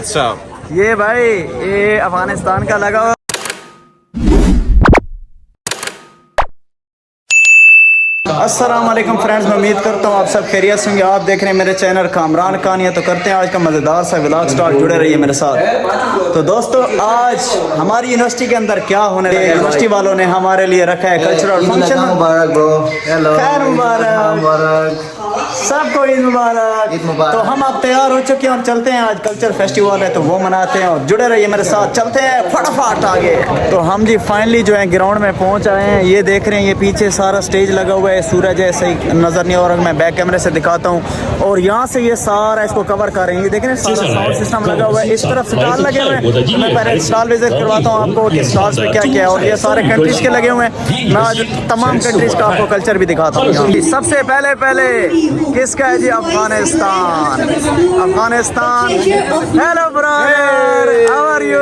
WhatsApp. ये भाई ये अफगानिस्तान का लगा हुआ। अस्सलाम वालेकुम फ्रेंड्स, मैं उम्मीद करता हूँ आप सब खैरियत से होंगे। आप देख रहे हैं मेरे चैनल कामरान कहानियाँ। तो करते हैं आज का मज़ेदार सा व्लॉग स्टार्ट, जुड़े रहिए मेरे साथ। तो दोस्तों आज हमारी यूनिवर्सिटी के अंदर क्या होने लगा, यूनिवर्सिटी वालों ने हमारे लिए रखा है कल्चरल फंक्शन। मुबारक ब्रो। हेलो, खैर मुबारक, सबको ईद मुबारक। तो हम अब तैयार हो चुके हैं और चलते हैं। आज कल्चर फेस्टिवल है तो वो मनाते हैं, और जुड़े रहिए मेरे साथ। चलते हैं फटाफट आगे। तो हम जी फाइनली जो है ग्राउंड में पहुंच आए हैं। ये देख रहे हैं, ये पीछे सारा स्टेज लगा हुआ है। सूरज है सही नज़र नहीं हो रहा, मैं बैक कैमरे से दिखाता हूँ। और यहाँ से ये सारा इसको कवर कर रहे हैं। ये देख रहे हैं सारा साउंड सिस्टम लगा हुआ है। इस तरफ स्टॉल लगे हुए हैं। मैं पहले स्टॉल विजिट करवाता हूँ आपको कि स्टॉल्स पे क्या क्या है। और ये सारे कंट्रीज़ के लगे हुए हैं। मैं आज तमाम कंट्रीज़ का आपको कल्चर भी दिखाता हूँ। सबसे पहले किसका है जी? Afghanistan. Afghanistan. Hello brother, how are you?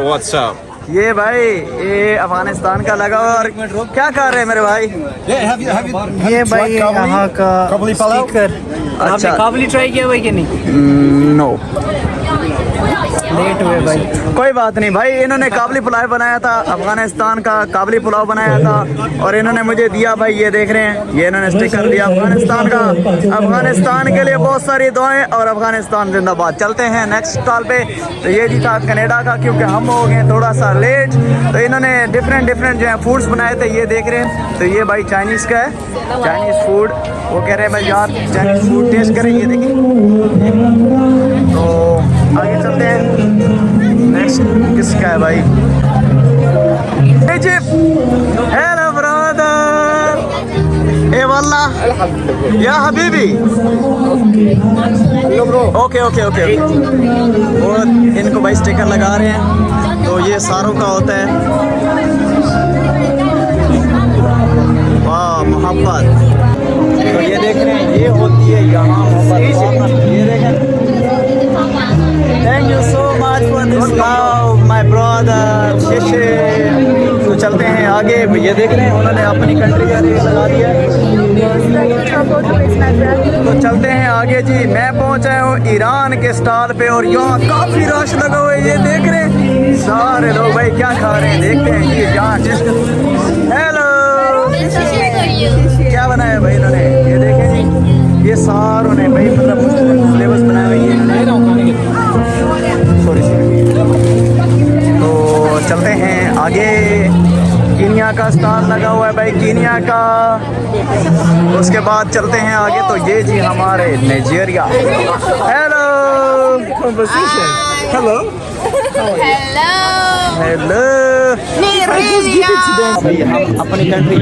What's up. ये भाई ये अफगानिस्तान का लगा हुआ। और क्या कर रहे हैं मेरे भाई? ये भाई यहाँ का स्पीकर। अच्छा, आपने काबुली ट्राई किया भाई कि नहीं? नो, लेट हुए भाई। कोई बात नहीं भाई। इन्होंने काबुली पुलाव बनाया था, अफगानिस्तान का काबुली पुलाव बनाया था और इन्होंने मुझे दिया भाई। ये देख रहे हैं, ये इन्होंने स्टिकर दिया अफगानिस्तान का। अफगानिस्तान के लिए बहुत सारी दुआएं और अफगानिस्तान जिंदाबाद। चलते हैं नेक्स्ट स्टॉल पे। तो ये जी था कनाडा का, क्योंकि हम हो गए थोड़ा सा लेट। तो इन्होंने डिफरेंट जो है फूड्स बनाए थे। ये देख रहे हैं, तो ये भाई चाइनीज़ का है, चाइनीज़ फूड। वो कह रहे हैं भाई यार चाइनीज़ फूड टेस्ट करें। ये देखिए, तो आगे चलते हैं। नेक्स्ट किसका है भाई? इजिप्ट। हेलो ब्रदर, ए वल्ला या हबीबी। Okay okay okay. और इनको भाई स्टिकर लगा रहे हैं। तो ये सारों का होता है। वाह मोहब्बत। तो ये देख रहे हैं, ये होती है यहाँ मोहब्बत। ये देखें, thank you so much for this love my brother. तो चलते हैं आगे। ये देख रहे हैं, उन्होंने अपनी कंट्री का रेट लगा दिया है। तो चलते हैं आगे जी। मैं पहुंचा हूँ ईरान के स्टॉल पे और यहाँ काफ़ी रश लगा हुआ है। ये देख रहे हैं सारे लोग भाई क्या खा रहे हैं। देखते हैं कि यहाँ हेलो क्या बनाया है भाई इन्होंने। ये देखें, ये सारों ने भाई मतलब फ्लेवर्स बनाए हुए हैं। सॉरी। तो चलते हैं आगे। कीनिया का स्टॉल लगा हुआ है भाई, कीनिया का। उसके बाद चलते हैं आगे। तो ये जी हमारे नाइजीरिया। Hello hello hello. भाई हम अपनी कंट्री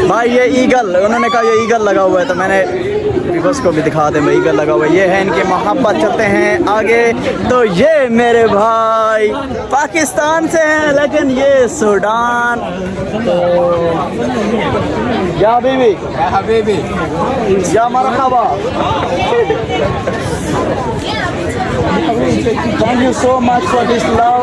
भाई ये ईगल, उन्होंने कहा ये ईगल लगा हुआ है। तो मैंने व्यूअर्स को भी दिखा दें भाई ईगल लगा हुआ है। ये है इनकी मोहब्बत। चलते हैं आगे। तो ये मेरे भाई पाकिस्तान से हैं, लेकिन ये सूडान। तो या हबीबी या मरहबा। Thank you so much for this love.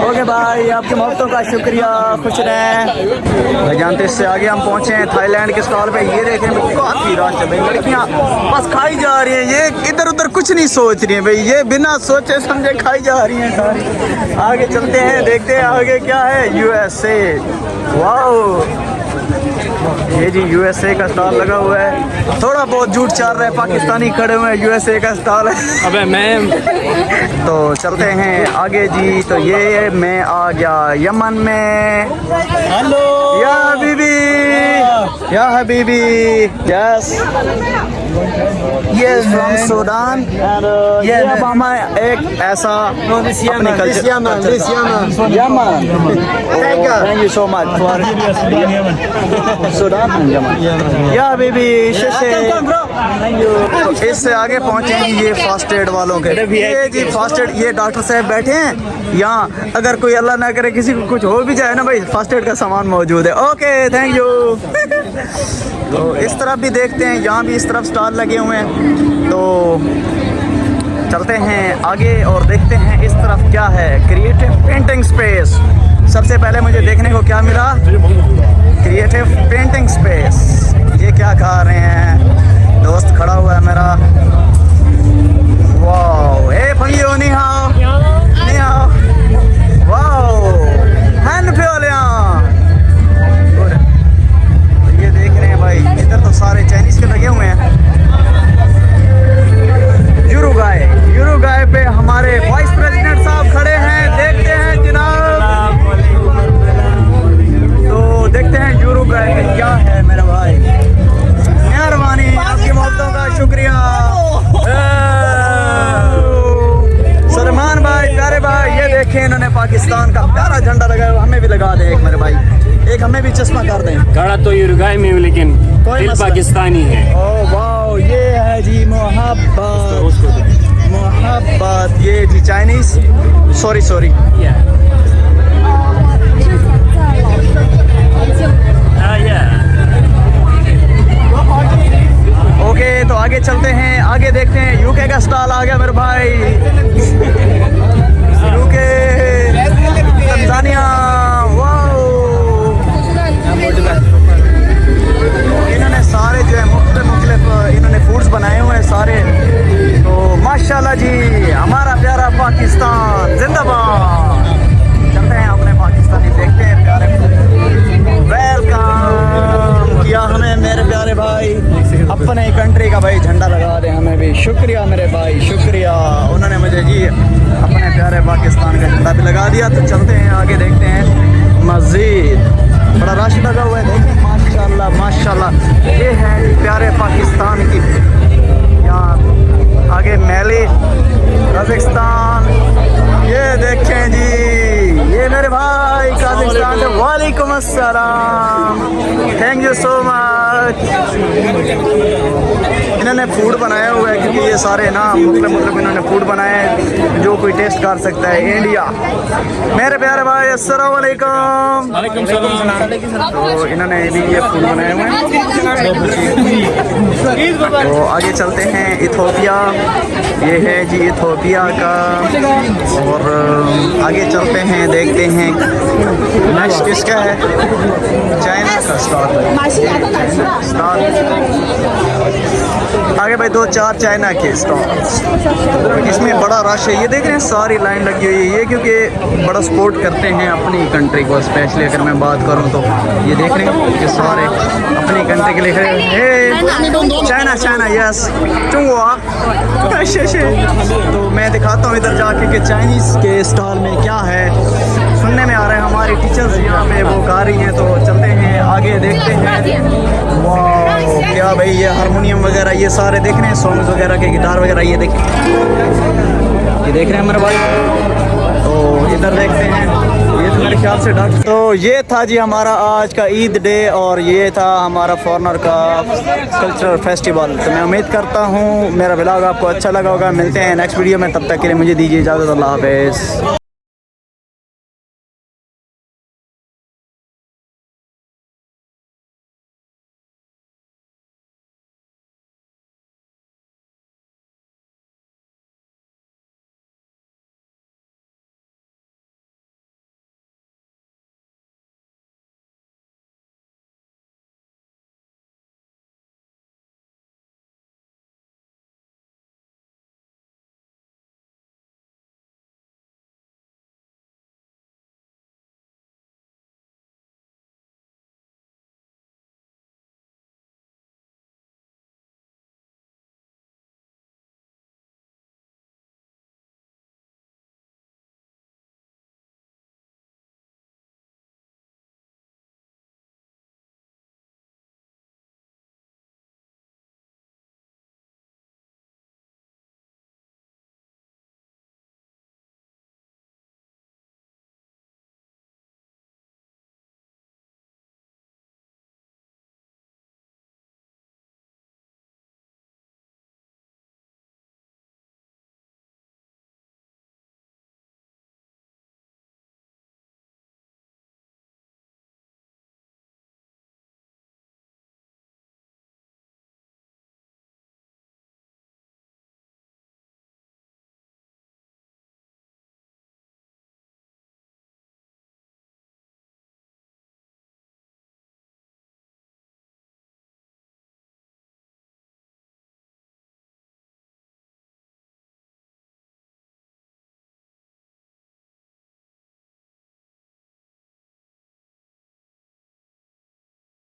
Okay भाई, आपकी मोहब्बतों का शुक्रिया। खुश रहें भाई। जानते इससे आगे हम पहुँचे हैं थाईलैंड के स्टॉल पे। ये देखें काफ़ी रश है भाई। लड़कियाँ बस खाई जा रही हैं, ये इधर उधर कुछ नहीं सोच रही हैं भाई। ये बिना सोचे समझे खाई जा रही हैं सारी। आगे चलते हैं, देखते हैं आगे क्या है। USA। वाओ, ये जी USA का स्टॉल लगा हुआ है। थोड़ा बहुत झूठ चल रहा है, पाकिस्तानी खड़े हुए हैं, USA का स्टॉल है। अबे मैं तो चलते हैं आगे जी। तो ये मैं आ गया यमन में। हेलो या हबीबी यस। ये फ्रॉम सूडान। ये अब हम एक ऐसा अपने culture Yemen. Thank you so much for Sudan and Yemen. या हबीबी थैंक यू। इससे आगे पहुँचे हैं ये फास्ट एड वालों के। ये जी फास्ट एड, ये डॉक्टर साहब बैठे हैं यहाँ। अगर कोई अल्लाह ना करे किसी को कुछ हो भी जाए ना भाई, फास्ट एड का सामान मौजूद है। Okay thank you. तो इस तरफ भी देखते हैं, यहाँ भी इस तरफ स्टॉल लगे हुए हैं। तो चलते हैं आगे और देखते हैं इस तरफ क्या है। Creative painting space. सबसे पहले मुझे देखने को क्या मिला, क्रिएटिव पेंटिंग स्पेस। ये क्या खा रहे हैं, दोस्त खड़ा हुआ है मेरा। वाओ, ए फंगियो नहीं हाओ, नहीं हाओ। वाओ, हैंड प्योलियां। ये देख रहे हैं भाई, इधर तो सारे चाइनीज के लगे हुए हैं। यूरुग्वे पे हमारे वाइस प्रेसिडेंट साहब खड़े हैं, देखते हैं जनाब। तो देखते हैं यूरुग्वे में क्या है मेरा भाई। मेहरबानी, आपकी मोहब्बतों का शुक्रिया। सलमान भाई, प्यारे भाई, ये देखें इन्होंने पाकिस्तान का प्यारा झंडा लगाया हुआ। हमें भी लगा दे एक मेरे भाई, एक हमें भी चश्मा कर दें। खड़ा तो यूरुग्वे में हूँ, लेकिन दिल पाकिस्तानी है। ओ वाओ, ये है जी मोहब्बत, मोहब्बत। ये जी चाइनीज, सॉरी ओके। तो आगे चलते हैं, आगे देखते हैं। यूके का स्टॉल आ गया मेरे भाई। UK, Tanzania. वाओ, इन्होंने सारे जो है मुख्तलिफ इन्होंने फूड्स बनाए हुए हैं सारे। तो माशाल्लाह जी, हमारा प्यारा पाकिस्तान जिंदाबाद। चलते हैं अपने पाकिस्तानी, देखते हैं प्यारे। वेलकम किया हमें मेरे प्यारे भाई, अपने कंट्री का भाई झंडा लगा दे हमें भी। शुक्रिया मेरे भाई, शुक्रिया। उन्होंने मुझे जी अपने प्यारे पाकिस्तान का झंडा भी लगा दिया। तो चलते हैं आगे, देखते हैं मज़ीद। बड़ा रश लगा हुआ है, देखिए माशाल्लाह माशाल्लाह। ये है प्यारे पाकिस्तान की, यहाँ आगे मैली, कजाकिस्तान। ये देखें जी, ये मेरे भाई कजाकिस्तान से। वालेकुम अस्सलाम, थैंक यू सो मच। इन्होंने फूड बनाया हुआ है, क्योंकि ये सारे ना मतलब इन्होंने फूड बनाए हैं जो कोई टेस्ट कर सकता है। इंडिया, मेरे प्यारे भाई अस्सलाम वालेकुम। तो इन्होंने भी ये फूड बनाए हुए हैं। तो आगे चलते हैं, इथोपिया। ये है जी इथोपिया का। और आगे चलते हैं, देखते हैं नेक्स्ट किसका है। चाइना का स्टॉल। आगे भाई 2-4 चाइना के स्टॉल्स, इसमें बड़ा रश है। ये देख रहे हैं सारी लाइन लगी हुई है। ये क्योंकि बड़ा सपोर्ट करते हैं अपनी कंट्री को, स्पेशली अगर मैं बात करूं तो ये देख रहे हैं कि सारे अपनी कंट्री के लिए खड़े हैं। चाइना चाइना, यस चुंगवा। तो मैं दिखाता हूँ इधर जाके कि चाइनीज़ के स्टॉल में क्या है। सुनने में आ रहा है हमारी टीचर्स यहाँ पे वो गा रही हैं। तो चलते हैं आगे, देखते हैं। वाह, क्या भाई, ये हारमोनियम वगैरह ये सारे देख रहे हैं, सॉन्ग्स वगैरह के, गिटार वगैरह ये देख रहे हैं मेरे भाई। तो इधर देखते हैं, ये तो मेरे ख्याल से डॉक्टर। तो ये था जी हमारा आज का ईद डे, और ये था हमारा फॉरेनर का कल्चरल फेस्टिवल। तो मैं उम्मीद करता हूँ मेरा व्लॉग आपको अच्छा लगा होगा। मिलते हैं नेक्स्ट वीडियो में, तब तक के लिए मुझे दीजिए इजाज़त। अल्लाह हाफ़िज़।